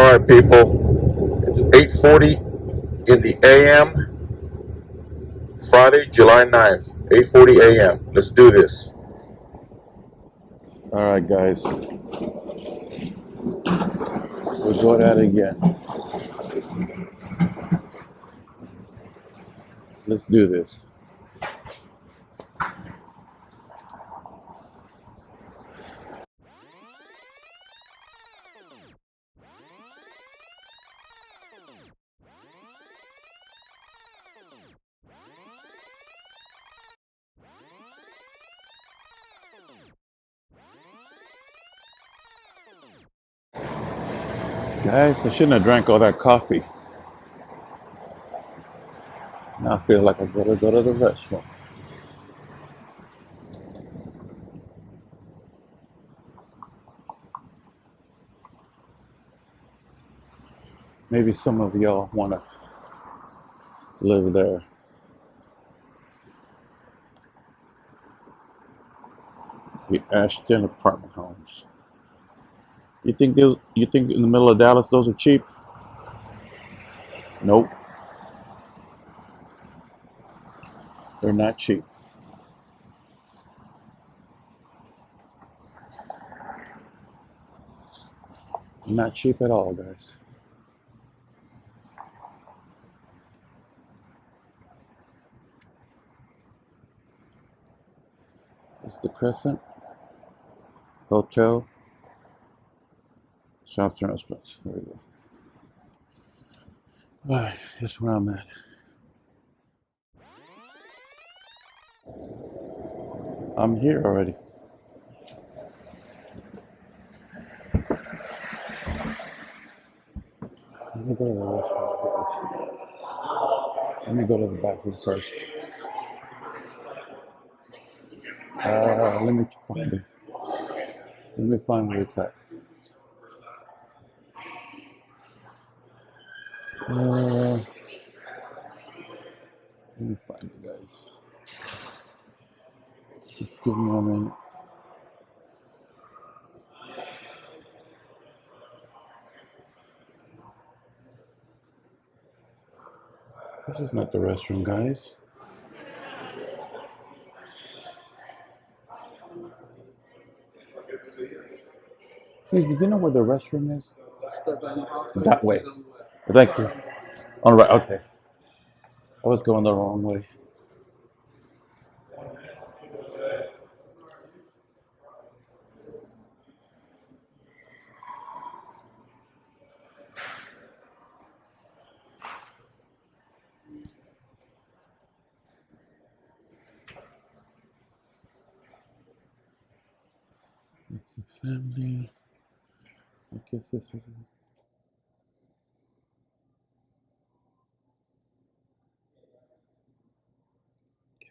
All right, people. It's 8:40 in the a.m. Friday, July 9th, 8:40 a.m. Let's do this. All right, guys. We'll go at it again. Let's do this. Guys, I shouldn't have drank all that coffee. Now I feel like I gotta go to the restroom. Maybe some of y'all want to live there. The Ashton apartment homes. You think in the middle of Dallas those are cheap? Nope. They're not cheap. Not cheap at all, guys. It's the Crescent Hotel, South Transplants. There we go. Alright, here's where I'm at. I'm here already. Let me go to the restroom. Let me go to the bathroom first. Let me find it. Let me find where it's at. Let me find it, guys. Just give me a minute. This is not the restroom, guys. Please, do you know where the restroom is? That way. Thank you. All right, okay. I was going the wrong way. Family. I guess this is it.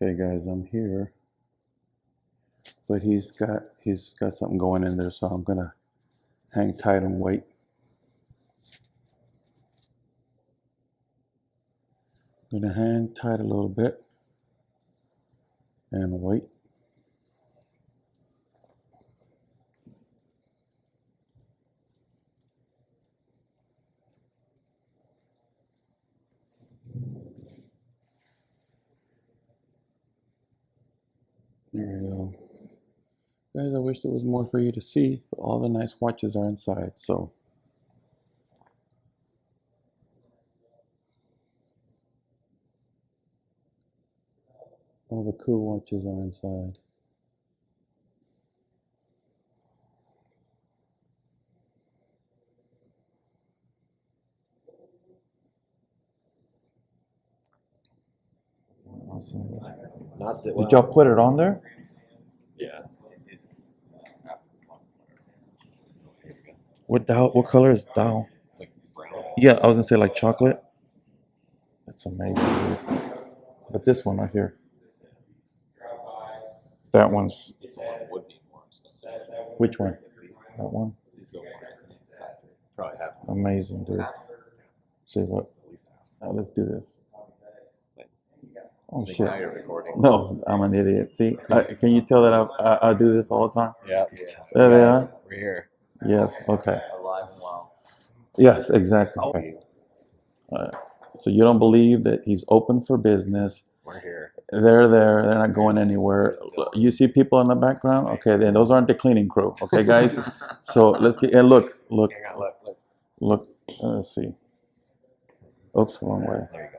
Okay, guys, I'm here, but he's got something going in there, so I'm gonna hang tight and wait. I'm gonna hang tight a little bit and wait. There we go. Guys, I wish there was more for you to see, but all the nice watches are inside, so. All the cool watches are inside. Awesome. Not that. Did y'all put it on there? Yeah, it's What color is Dow? like brown. Yeah, I was gonna say like chocolate. That's amazing, dude. But this one right here. That one's, This one would be more expensive. which one? That one? These go for probably half. Amazing, dude. Half. See what? At least half. Now let's do this. Oh Think shit. now you're recording. No, I'm an idiot. See, can you tell that I do this all the time? Yeah. There they are. We're here. Yes. Okay. Alive and well. Yes, exactly. Okay. So you don't believe that he's open for business. We're here. They're there. They're not going We're anywhere. still- You see people in the background. Okay, then those aren't the cleaning crew. Okay, guys. So let's get and look. Hang on, look. Let's see. Oops, wrong way. There you go.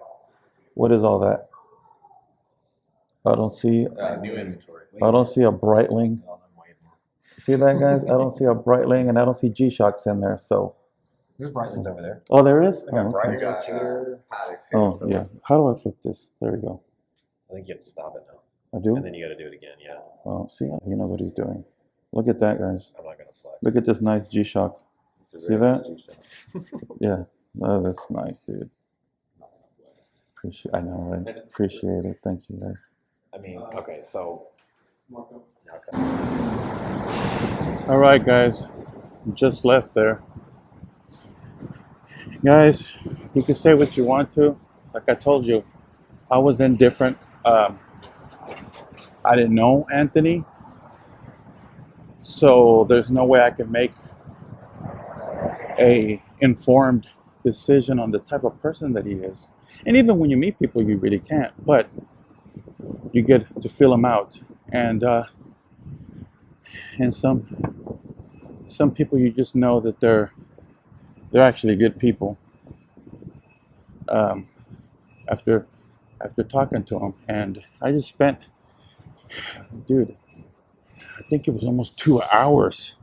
What is all that? I don't see. New inventory. I don't see a Breitling. Oh, I'm waiting. See that, guys? I don't see a Breitling, and I don't see G-Shocks in there. So. There's Brighton's over there. Oh, there is. I got Oh, Brighton okay. here. Paddocks here. Oh, so yeah. How do I flip this? There we go. I think you have to stop it now. I do. And then you got to do it again. Yeah. Oh, see, he knows what he's doing. Look at that, guys. I'm not gonna flex. Look at this nice G-Shock. It's a See very that? good G-Shock. Yeah. Oh, that's nice, dude. I know, right? Appreciate it. Thank you, guys. I mean, okay, so. Okay. All right, guys. Just left there. Guys, you can say what you want to. Like I told you, I was indifferent. I didn't know Anthony. So there's no way I can make a informed decision on the type of person that he is. And even when you meet people, you really can't. But you get to feel them out. And some people you just know that they're actually good people. After talking to him, and I just spent, dude, I think it was almost 2 hours.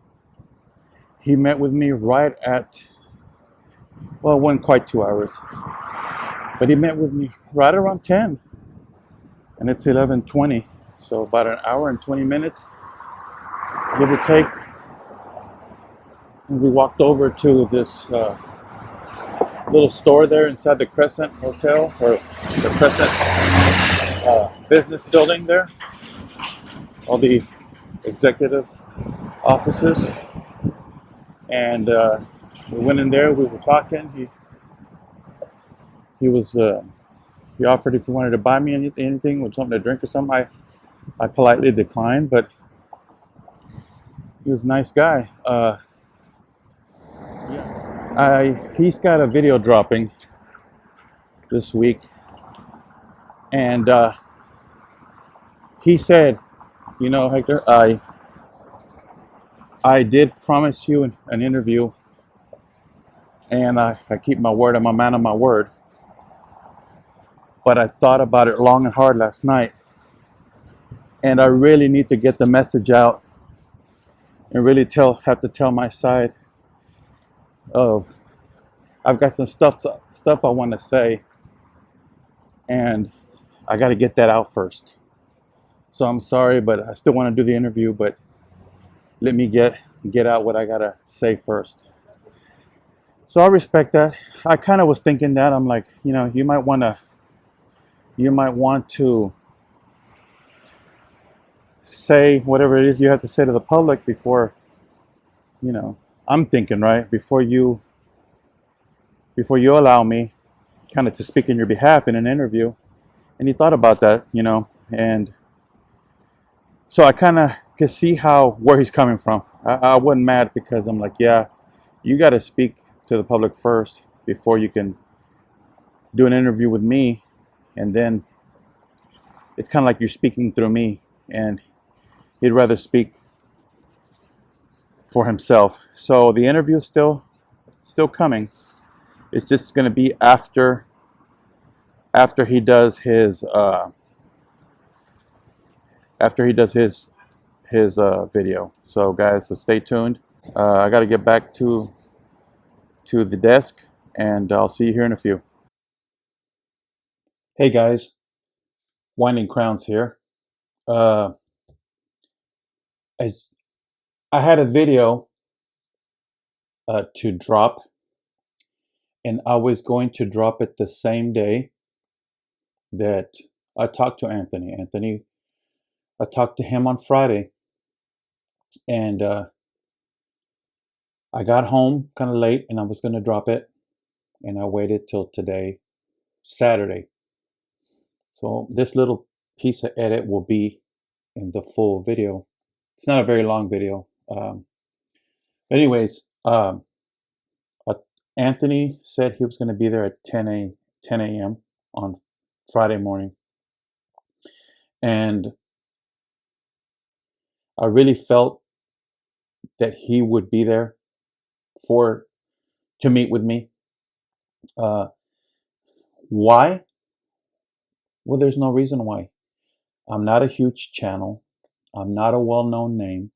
He met with me right at, well, it wasn't quite 2 hours, but he met with me right around 10, and it's 11:20, so about an hour and 20 minutes, give or take. And we walked over to this little store there inside the Crescent Hotel, or the Crescent business building there, all the executive offices. And we went in there, we were talking. He offered if he wanted to buy me anything with something to drink or something. I politely declined, but he was a nice guy. He's got a video dropping this week, and he said, you know, Hector, I did promise you an interview, and I keep my word. I'm a man of my word. But I thought about it long and hard last night, and I really need to get the message out and really have to tell my side of, I've got some stuff I want to say, and I got to get that out first. So I'm sorry, but I still want to do the interview, but let me get out what I got to say first. So I respect that. I kind of was thinking that. I'm like, you know, you might want to say whatever it is you have to say to the public before, you know, I'm thinking, right, before you allow me kind of to speak in your behalf in an interview. And he thought about that, you know, and so I kind of could see where he's coming from. I wasn't mad, because I'm like, yeah, you got to speak to the public first before you can do an interview with me, and then it's kind of like you're speaking through me, and he'd rather speak for himself. So the interview is still coming. It's just going to be after he does his video. So guys, so stay tuned. I got to get back to the desk, and I'll see you here in a few. Hey guys, Winding Crowns here. I had a video to drop, and I was going to drop it the same day that I talked to Anthony. I talked to him on Friday, and I got home kind of late, and I was going to drop it, and I waited till today, Saturday. So this little piece of edit will be in the full video. It's not a very long video. Anyways, I Anthony said he was going to be there at 10 a.m. on Friday morning. And I really felt that he would be there to meet with me. Why? Well, there's no reason why. I'm not a huge channel. I'm not a well-known name.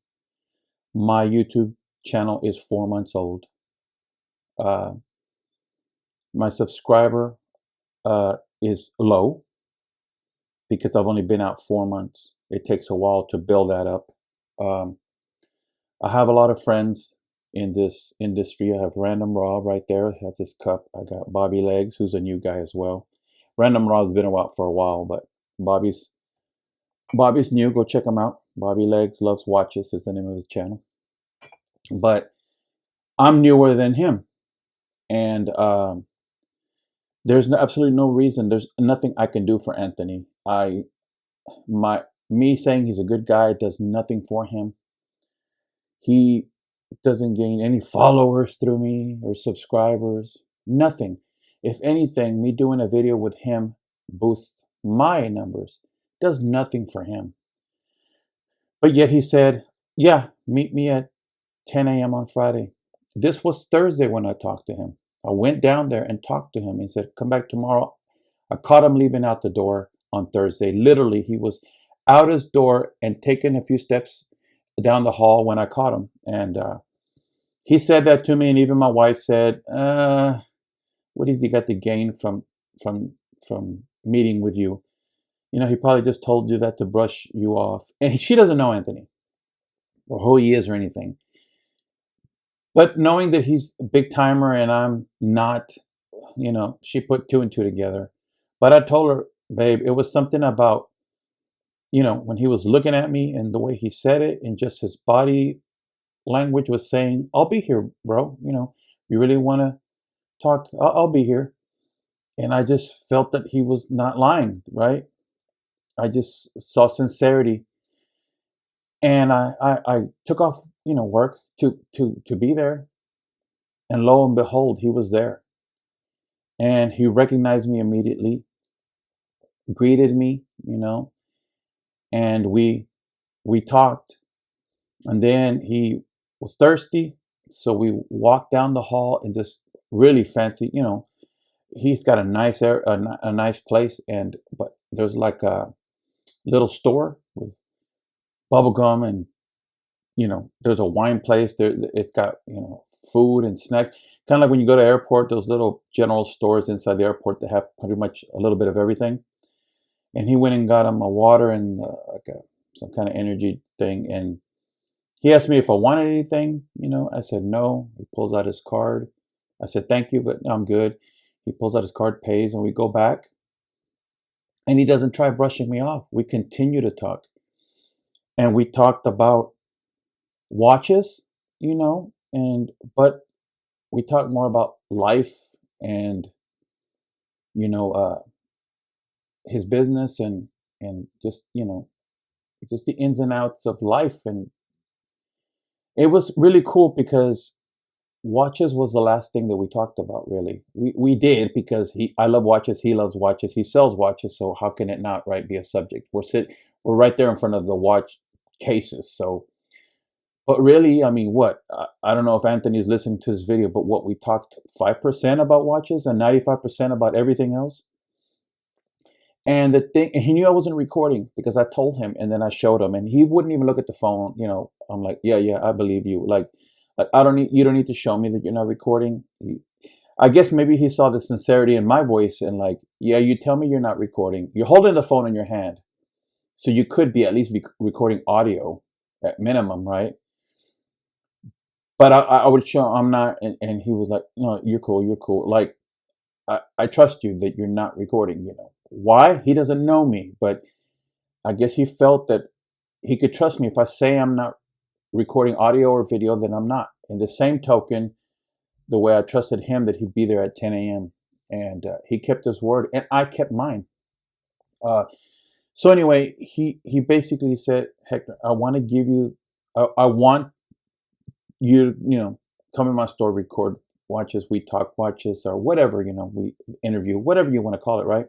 My YouTube channel is 4 months old. My subscriber is low because I've only been out 4 months. It takes a while to build that up. I have a lot of friends in this industry. I have Random Rob right there. He has his cup. I got Bobby Legs, who's a new guy as well. Random Rob's been out for a while, but Bobby's new. Go check him out. Bobby Legs Loves Watches is the name of his channel. But I'm newer than him, and there's absolutely no reason. There's nothing I can do for Anthony. Me saying he's a good guy does nothing for him. He doesn't gain any followers through me or subscribers. Nothing. If anything, me doing a video with him boosts my numbers. Does nothing for him. But yet he said, yeah, meet me at 10 a.m. on Friday. This was Thursday when I talked to him. I went down there and talked to him. He said, come back tomorrow. I caught him leaving out the door on Thursday. Literally, he was out his door and taking a few steps down the hall when I caught him. And he said that to me, and even my wife said, what has he got to gain from meeting with you? You know, he probably just told you that to brush you off. And she doesn't know Anthony or who he is or anything. But knowing that he's a big timer and I'm not, you know, she put 2 and 2 together. But I told her, babe, it was something about, you know, when he was looking at me and the way he said it and just his body language was saying, I'll be here, bro. You know, you really want to talk? I'll be here. And I just felt that he was not lying, right? I just saw sincerity. And I took off, you know, work to be there. And lo and behold, he was there. And he recognized me immediately, greeted me, you know, and we talked. And then he was thirsty, so we walked down the hall in this really fancy, you know, he's got a nice a nice place, but there's like a little store with bubble gum, and you know, there's a wine place there. It's got, you know, food and snacks, kind of like when you go to the airport, those little general stores inside the airport that have pretty much a little bit of everything. And he went and got him a water and some kind of energy thing, and he asked me if I wanted anything. You know, I said no. He pulls out his card. I said thank you, but I'm good. He pulls out his card, pays, and we go back. And he doesn't try brushing me off. We continue to talk. And we talked about watches, you know, but we talked more about life and, you know, his business and just, you know, just the ins and outs of life. And it was really cool because watches was the last thing that we talked about, really. We did because I love watches, he loves watches, he sells watches, so how can it not, right, be a subject? We're right there in front of the watch cases. So, but really, I mean, what? I don't know if Anthony's listening to this video, but what we talked 5% about watches and 95% about everything else. And the thing, and he knew I wasn't recording because I told him, and then I showed him, and he wouldn't even look at the phone. You know, I'm like, yeah, I believe you. Like you don't need to show me that you're not recording. I guess maybe he saw the sincerity in my voice and like, yeah, you tell me you're not recording. You're holding the phone in your hand, so you could be at least recording audio at minimum, right? But I would show I'm not, and he was like, no, you're cool. Like, I trust you that you're not recording, you know. Why? He doesn't know me, but I guess he felt that he could trust me. If I say I'm not recording audio or video, then I'm not. In the same token, the way I trusted him that he'd be there at 10 a.m. And he kept his word, and I kept mine. So anyway, he basically said, Hector, I want to give you, I want you, you know, come in my store, record watches, we talk watches, or whatever, we interview, whatever you want to call it, right?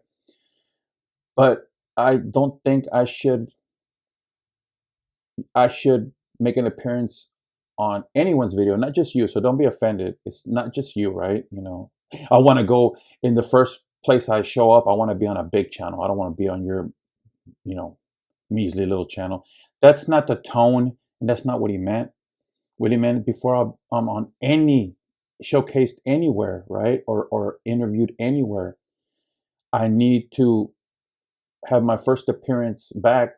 But I don't think I should make an appearance on anyone's video, not just you. So don't be offended. It's not just you, right? I want to go in the first place I show up. I want to be on a big channel. I don't want to be on your, measly little channel. That's not the tone, and that's not what he meant. What he meant before I'm on any showcased anywhere, right, or interviewed anywhere, I need to have my first appearance back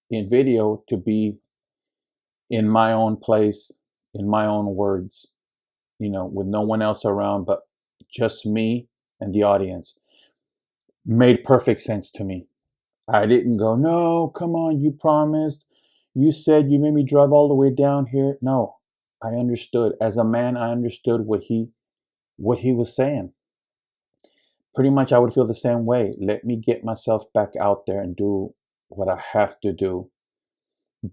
in video to be in my own place, in my own words, with no one else around but just me and the audience. Made perfect sense to me. I didn't go, no, come on, you promised. You said you made me drive all the way down here. No, I understood. As a man, I understood what he was saying. Pretty much I would feel the same way. Let me get myself back out there and do what I have to do.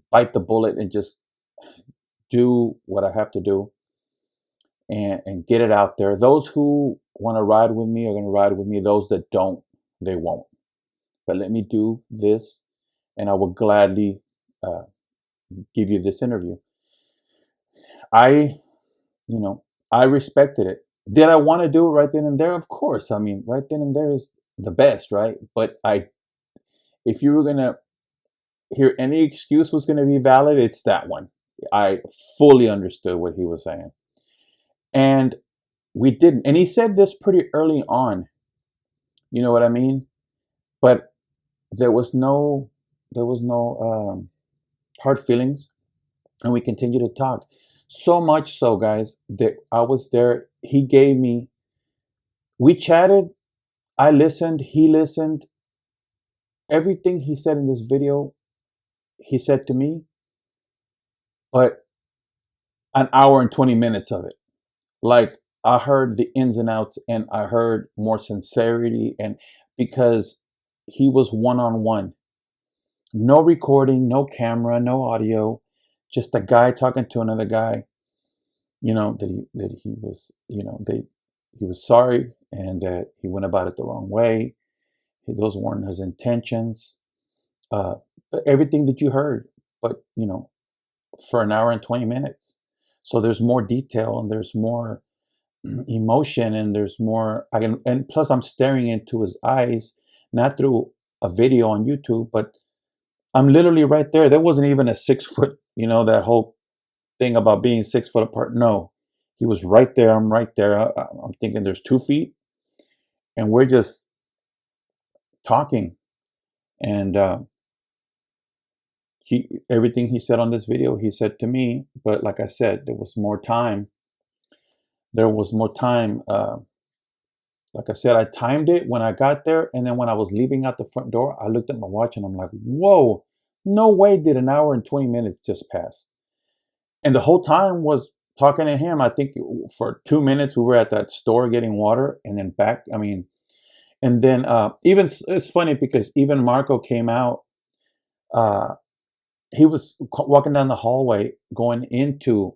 Bite the bullet and just do what I have to do and get it out there. Those who want to ride with me are going to ride with me. Those that don't, they won't. But let me do this, and I will gladly give you this interview. I respected it. Did I want to do it right then and there? Of course. I mean, right then and there is the best, right? But if you were going to hear any excuse was going to be valid, it's that one. I fully understood what he was saying. And we didn't. And he said this pretty early on. You know what I mean? But there was no hard feelings, and we continued to talk. So much so, guys, that I was there. We chatted, I listened, he listened. Everything he said in this video, he said to me, but an hour and 20 minutes of it. Like, I heard the ins and outs, and I heard more sincerity, and because he was one-on-one. No recording, no camera, no audio, just a guy talking to another guy, that he was sorry and that he went about it the wrong way. Those weren't his intentions. But everything that you heard, but, for an hour and 20 minutes. So there's more detail and there's more emotion and there's more, and plus I'm staring into his eyes, not through a video on YouTube, but I'm literally right there. There wasn't even a 6 foot, that whole thing about being 6 foot apart. No, he was right there. I'm right there. I'm thinking there's 2 feet, and we're just talking. And everything he said on this video, he said to me. But like I said, there was more time. Like I said, I timed it when I got there, and then when I was leaving out the front door, I looked at my watch and I'm like, whoa, no way did an hour and 20 minutes just pass. And the whole time was talking to him. I think for 2 minutes we were at that store getting water, and then back. I mean, and then even it's funny because even Marco came out. He was walking down the hallway going into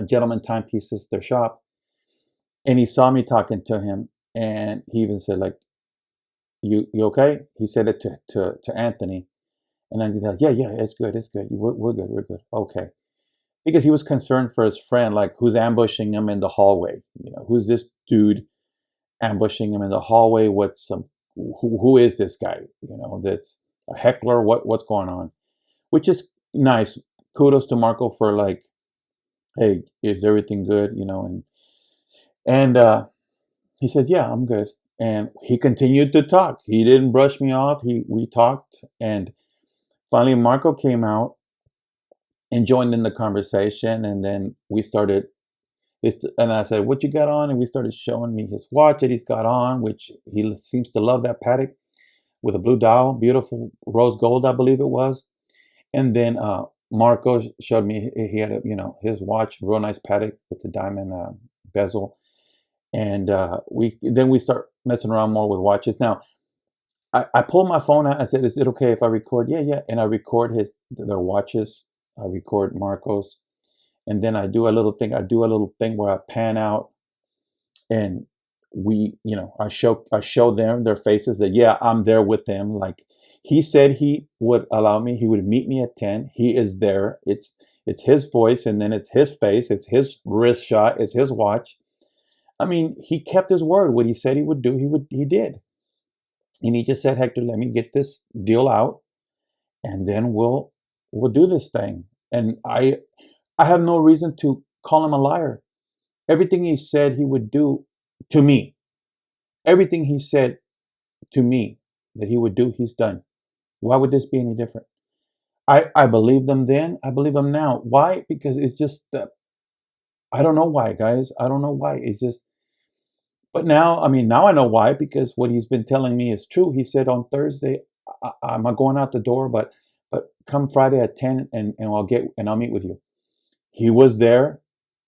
Gentleman Timepieces, their shop, and he saw me talking to him. And he even said, like, you okay? He said it to Anthony. And Anthony's like, yeah, it's good. We're good. Okay. Because he was concerned for his friend, like, who's ambushing him in the hallway? Who's this dude ambushing him in the hallway? Who is this guy? That's a heckler. What's going on? Which is nice. Kudos to Marco for, like, hey, is everything good? And he said, yeah, I'm good. And he continued to talk. He didn't brush me off. We talked, and finally Marco came out and joined in the conversation. And then we started, and I said, what you got on? And we started showing me his watch that he's got on, which he seems to love, that Patek with a blue dial, beautiful rose gold, I believe it was. And then Marco showed me he had his watch, real nice Patek with the diamond bezel. And we start messing around more with watches. Now, I pulled my phone out. I said, is it okay if I record? Yeah. And I record their watches. I record Marco's. And then I do a little thing where I pan out and we, I show them their faces that, yeah, I'm there with them. Like, he said he would allow me, he would meet me at 10. He is there. It's his voice, and then it's his face, it's his wrist shot, it's his watch. I mean, he kept his word. What he said he would do, he did. And he just said, Hector, let me get this deal out, and then we'll do this thing. And I have no reason to call him a liar. Everything he said he would do to me, everything he said to me that he would do, he's done. Why would this be any different? I believed him then. I believe him now. Why? Because it's just, I don't know why, guys. I don't know why. It's just, but now, I mean, now I know why, because what he's been telling me is true. He said on Thursday, I'm not going out the door, but come Friday at 10 and I'll meet with you. He was there.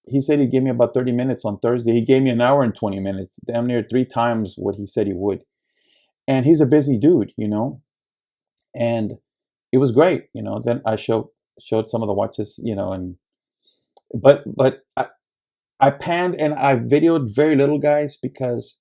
He said he'd give me about 30 minutes on Thursday. He gave me an hour and 20 minutes, damn near 3 times what he said he would. And he's a busy dude, and it was great, Then I showed some of the watches, and but I panned and I videoed very little, guys, because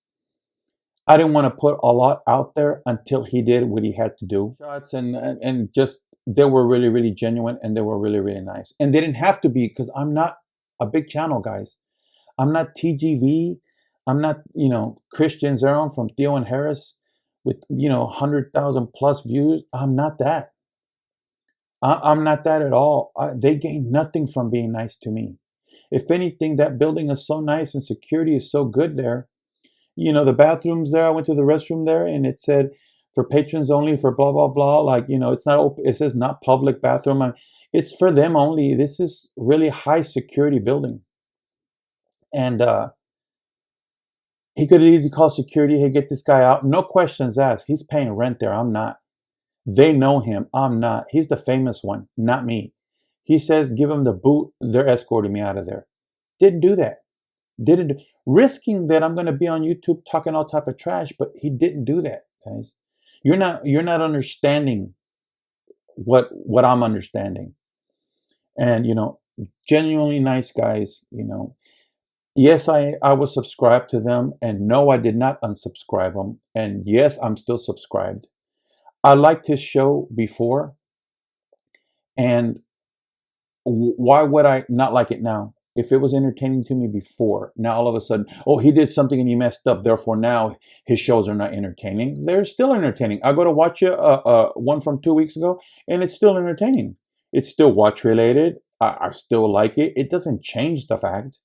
I didn't want to put a lot out there until he did what he had to do. Shots and just, they were really, really genuine, and they were really, really nice. And they didn't have to be, because I'm not a big channel, guys. I'm not TGV. I'm not, Christian Zeron from Theo and Harris with, 100,000 plus views. I'm not that. I'm not that at all. They gain nothing from being nice to me. If anything, that building is so nice and security is so good there. The bathrooms there, I went to the restroom there, and it said for patrons only, for blah, blah, blah. Like, it's not open. It says not public bathroom. It's for them only. This is really high security building. And he could easily call security. Hey, get this guy out. No questions asked. He's paying rent there. I'm not. They know him. I'm not. He's the famous one, not me. He says, give him the boot. They're escorting me out of there. Didn't do that. Risking that I'm going to be on YouTube talking all type of trash, but he didn't do that, guys. You're not understanding what I'm understanding. And, genuinely nice guys, Yes, I was subscribed to them, and no, I did not unsubscribe them. And yes, I'm still subscribed. I liked his show before, and why would I not like it now? If it was entertaining to me before, now all of a sudden, oh, he did something and he messed up, therefore now his shows are not entertaining. They're still entertaining. I go to watch one from 2 weeks ago, and it's still entertaining. It's still watch related. I still like it. It doesn't change the fact.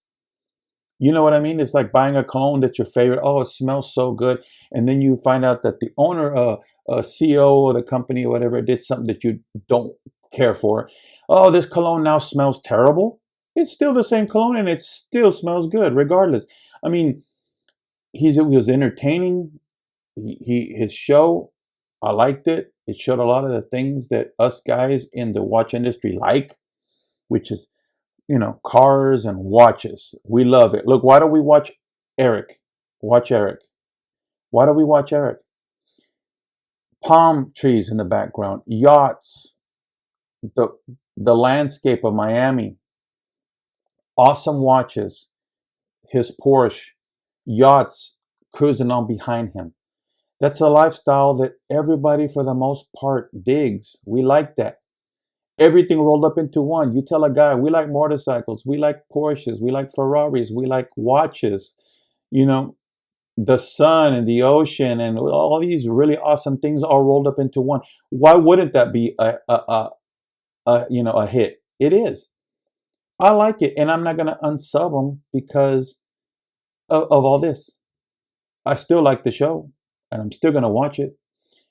You know what I mean? It's like buying a cologne that's your favorite. Oh, it smells so good. And then you find out that the owner, CEO of the company or whatever, did something that you don't care for. Oh, this cologne now smells terrible. It's still the same cologne, and it still smells good regardless. I mean, he was entertaining. His show, I liked it. It showed a lot of the things that us guys in the watch industry like, which is, cars and watches. We love it. Look, why do we watch Eric? Watch Eric. Why do we watch Eric? Palm trees in the background, yachts, the landscape of Miami, awesome watches, his Porsche, yachts cruising on behind him. That's a lifestyle that everybody, for the most part, digs. We like that. Everything rolled up into one. You tell a guy, we like motorcycles, we like Porsches, we like Ferraris, we like watches, the sun and the ocean and all these really awesome things all rolled up into one. Why wouldn't that be a hit? It is. I like it, and I'm not going to unsub them because of all this. I still like the show, and I'm still going to watch it.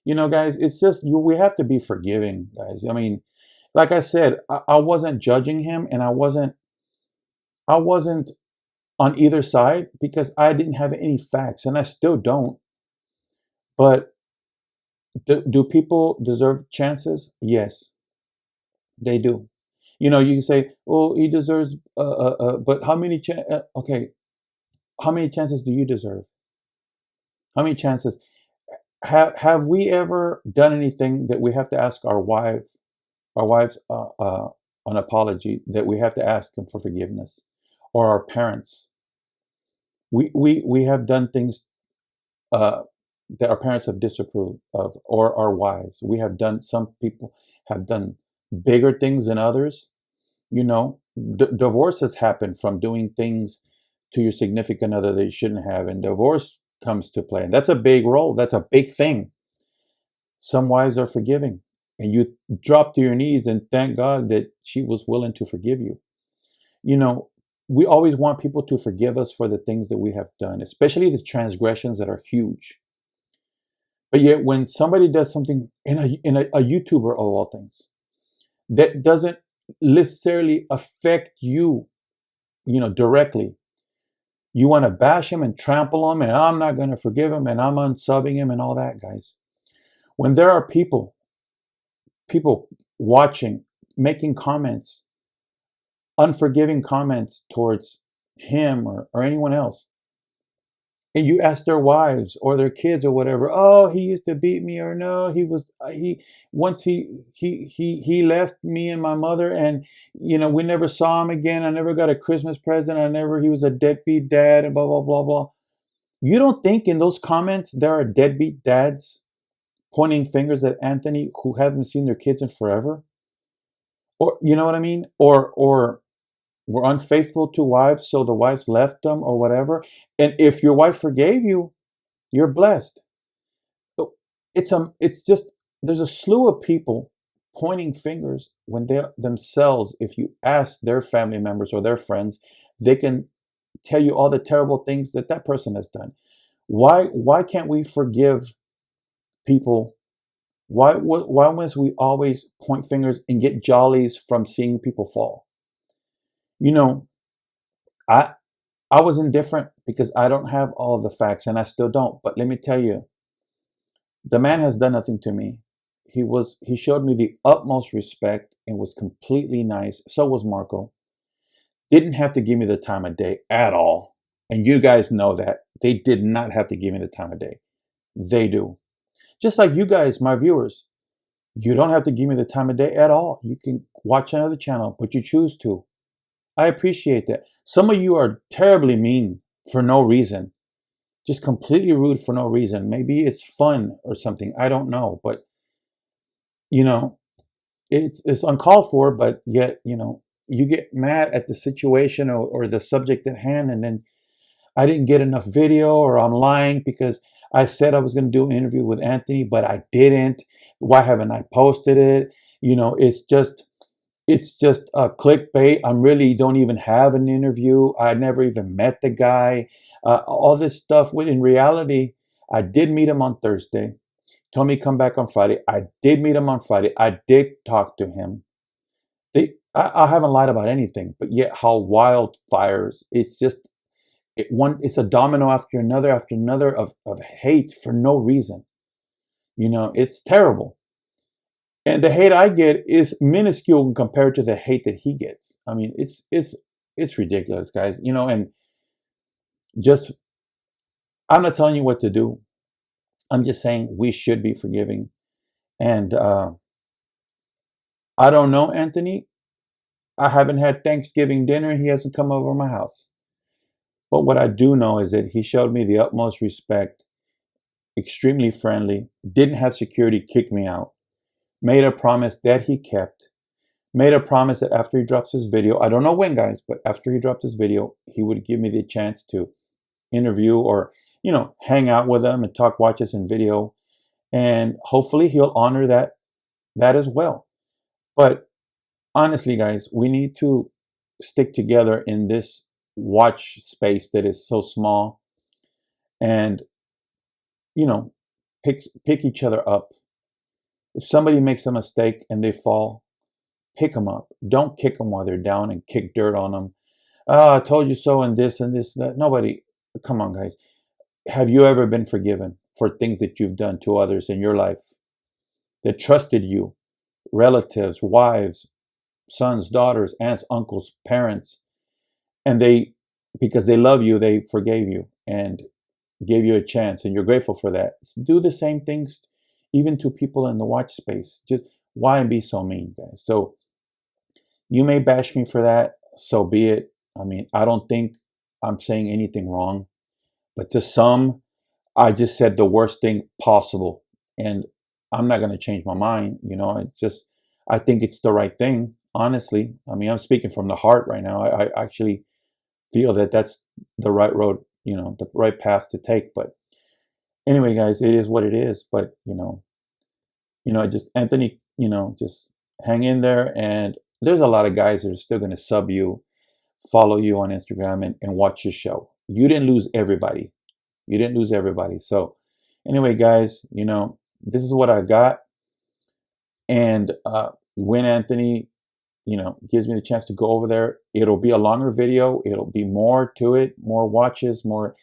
Guys, it's just, we have to be forgiving, guys. I mean, like I said, I wasn't judging him, and I wasn't on either side because I didn't have any facts, and I still don't. But do people deserve chances? Yes, they do. You can say, "Oh, he deserves," but how many? Okay, how many chances do you deserve? How many chances? Have we ever done anything that we have to ask our wives an apology, that we have to ask them for forgiveness, or our parents? We have done things uh, that our parents have disapproved of, or our wives. We have done, some people have done bigger things than others. You know, divorce has happened from doing things to your significant other that you shouldn't have, and divorce comes to play. And that's a big role. That's a big thing. Some wives are forgiving, and you drop to your knees and thank God that she was willing to forgive you. You know, we always want people to forgive us for the things that we have done, especially the transgressions that are huge. But yet, when somebody does something a YouTuber of all things that doesn't necessarily affect you, you know, directly, you want to bash him and trample him, and I'm not going to forgive him, and I'm unsubbing him, and all that, guys. When there are people watching, making comments, unforgiving comments towards him or anyone else, and you ask their wives or their kids or whatever, oh, he used to beat me, or no, he once he left me and my mother, and you know, we never saw him again, I never got a Christmas present, he was a deadbeat dad, and blah blah blah blah. You don't think in those comments there are deadbeat dads pointing fingers at Anthony who haven't seen their kids in forever? Or you know what I mean? Or were unfaithful to wives, so the wives left them or whatever. And if your wife forgave you, you're blessed. It's just, there's a slew of people pointing fingers when they themselves, if you ask their family members or their friends, they can tell you all the terrible things that that person has done. Why can't we forgive people? Why must we always point fingers and get jollies from seeing people fall? You know, I I was indifferent because I don't have all of the facts, and I still don't. But let me tell you, the man has done nothing to me. He showed me the utmost respect and was completely nice. So was Marco. Didn't have to give me the time of day at all. And you guys know that. They did not have to give me the time of day. They do. Just like you guys, my viewers, you don't have to give me the time of day at all. You can watch another channel, but you choose to. I appreciate that. Some of you are terribly mean for no reason, just completely rude for no reason. Maybe it's fun or something. I don't know. But, you know, it's uncalled for, but yet, you know, you get mad at the situation or the subject at hand, and then I didn't get enough video, or I'm lying because I said I was going to do an interview with Anthony, but I didn't. Why haven't I posted it? You know, it's just a clickbait. I really don't even have an interview. I never even met the guy. All this stuff. When in reality, I did meet him on Thursday. Told me come back on Friday. I did meet him on Friday. I did talk to him. I haven't lied about anything, but yet how wildfires. It's just it's a domino after another of hate for no reason. You know, it's terrible. And the hate I get is minuscule compared to the hate that he gets. I mean, it's ridiculous, guys. You know, and just, I'm not telling you what to do. I'm just saying we should be forgiving. And I don't know Anthony. I haven't had Thanksgiving dinner. He hasn't come over my house. But what I do know is that he showed me the utmost respect, extremely friendly, didn't have security kick me out, made a promise that he kept, made a promise that after he drops his video, I don't know when, guys, but after he dropped his video, he would give me the chance to interview or, you know, hang out with him and talk, watch us in video. And hopefully he'll honor that as well. But honestly, guys, we need to stick together in this watch space that is so small, and, you know, pick each other up. If somebody makes a mistake and they fall, pick them up. Don't kick them while they're down and kick dirt on them. Oh, I told you so, and this and this. That. Nobody, come on, guys. Have you ever been forgiven for things that you've done to others in your life that trusted you? Relatives, wives, sons, daughters, aunts, uncles, parents. And because they love you, they forgave you and gave you a chance, and you're grateful for that. Do the same things even to people in the watch space. Just why be so mean, guys? So you may bash me for that, so be it. I mean, I don't think I'm saying anything wrong. But to some, I just said the worst thing possible. And I'm not going to change my mind. You know, I think it's the right thing, honestly. I mean, I'm speaking from the heart right now. I actually feel that that's the right road, you know, the right path to take. But anyway, guys, it is what it is. But, just Anthony, just hang in there. And there's a lot of guys that are still going to sub you, follow you on Instagram, and watch your show. You didn't lose everybody. You didn't lose everybody. So anyway, guys, this is what I got. And when Anthony, gives me the chance to go over there, it'll be a longer video. It'll be more to it, more watches, more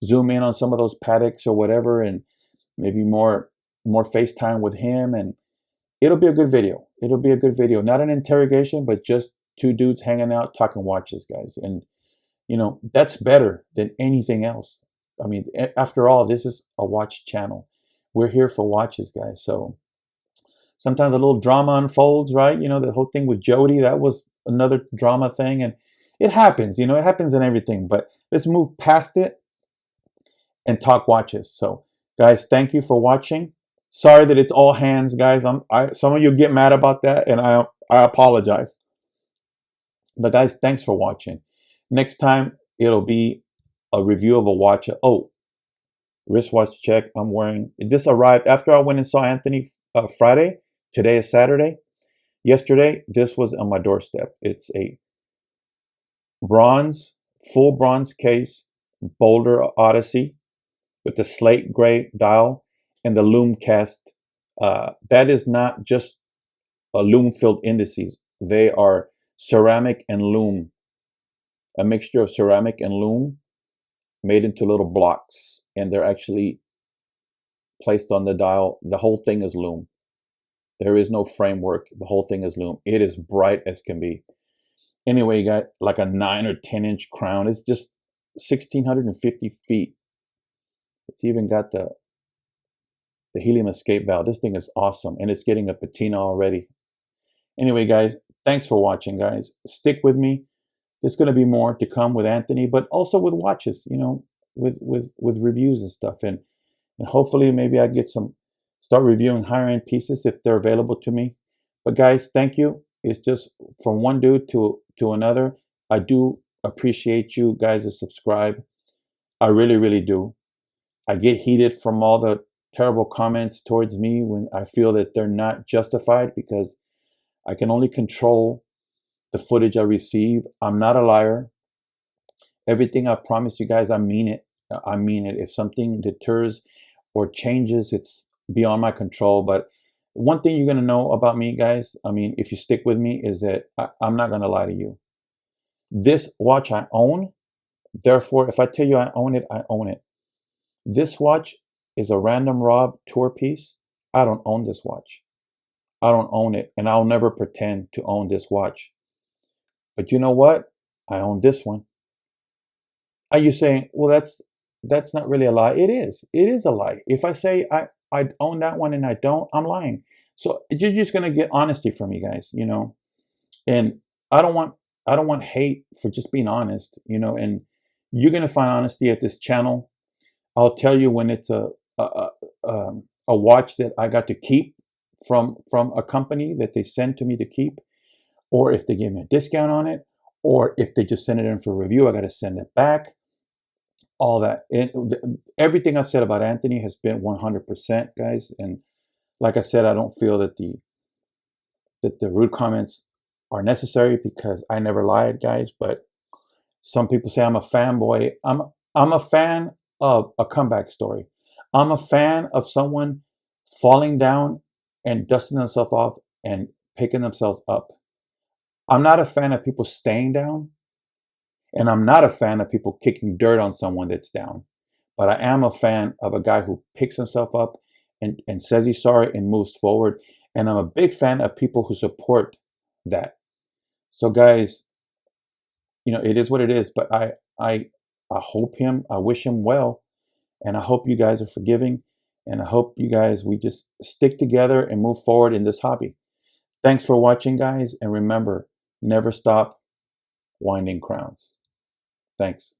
zoom in on some of those paddocks or whatever, and maybe more FaceTime with him. And it'll be a good video. It'll be a good video. Not an interrogation, but just two dudes hanging out, talking watches, guys. And, that's better than anything else. I mean, after all, this is a watch channel. We're here for watches, guys. So sometimes a little drama unfolds, right? The whole thing with Jody, that was another drama thing. And it happens, it happens in everything. But let's move past it and talk watches. So, guys, thank you for watching. Sorry that it's all hands, guys. Some of you get mad about that, and I apologize. But, guys, thanks for watching. Next time, it'll be a review of a watch. Oh, wristwatch check I'm wearing. This arrived after I went and saw Anthony Friday. Today is Saturday. Yesterday, this was on my doorstep. It's a full bronze case, Boulder Odyssey with the slate gray dial and the lume cast. That is not just a lume filled indices. They are ceramic and lume, a mixture of ceramic and lume made into little blocks, and they're actually placed on the dial. The whole thing is lume. There is no framework. The whole thing is lume. It is bright as can be. Anyway, you got like a 9 or 10 inch crown. It's just 1,650 feet. It's even got the helium escape valve. This thing is awesome, and it's getting a patina already. Anyway, guys, thanks for watching, guys. Stick with me. There's going to be more to come with Anthony, but also with watches, with reviews and stuff. And hopefully maybe I get start reviewing higher end pieces if they're available to me. But guys, thank you. It's just from one dude to another. I do appreciate you guys that subscribe. I really, really do. I get heated from all the terrible comments towards me when I feel that they're not justified, because I can only control the footage I receive. I'm not a liar. Everything I promise you guys, I mean it. I mean it. If something deters or changes, it's beyond my control. But one thing you're going to know about me, guys, I mean, if you stick with me, is that I'm not going to lie to you. This watch I own. Therefore, if I tell you I own it, I own it. This watch is a random Rob tour piece. I don't own this watch. I don't own it, and I'll never pretend to own this watch. But you know what? I own this one. Are you saying, well, that's not really a lie? It is. It is a lie. If I say I own that one and I don't, I'm lying. So you're just gonna get honesty from me, guys. And I don't want hate for just being honest. And you're gonna find honesty at this channel. I'll tell you when it's a watch that I got to keep from a company that they send to me to keep, or if they give me a discount on it, or if they just send it in for review, I got to send it back. All that. Everything I've said about Anthony has been 100%, guys. And like I said, I don't feel that the rude comments are necessary, because I never lied, guys. But some people say I'm a fanboy. I'm a fan of a comeback story. I'm a fan of someone falling down and dusting themselves off and picking themselves up. I'm not a fan of people staying down, and I'm not a fan of people kicking dirt on someone that's down. But I am a fan of a guy who picks himself up and says he's sorry and moves forward. And I'm a big fan of people who support that. So guys, it is what it is. But I wish him well. And I hope you guys are forgiving. And I hope you guys, we just stick together and move forward in this hobby. Thanks for watching, guys. And remember, never stop winding crowns. Thanks.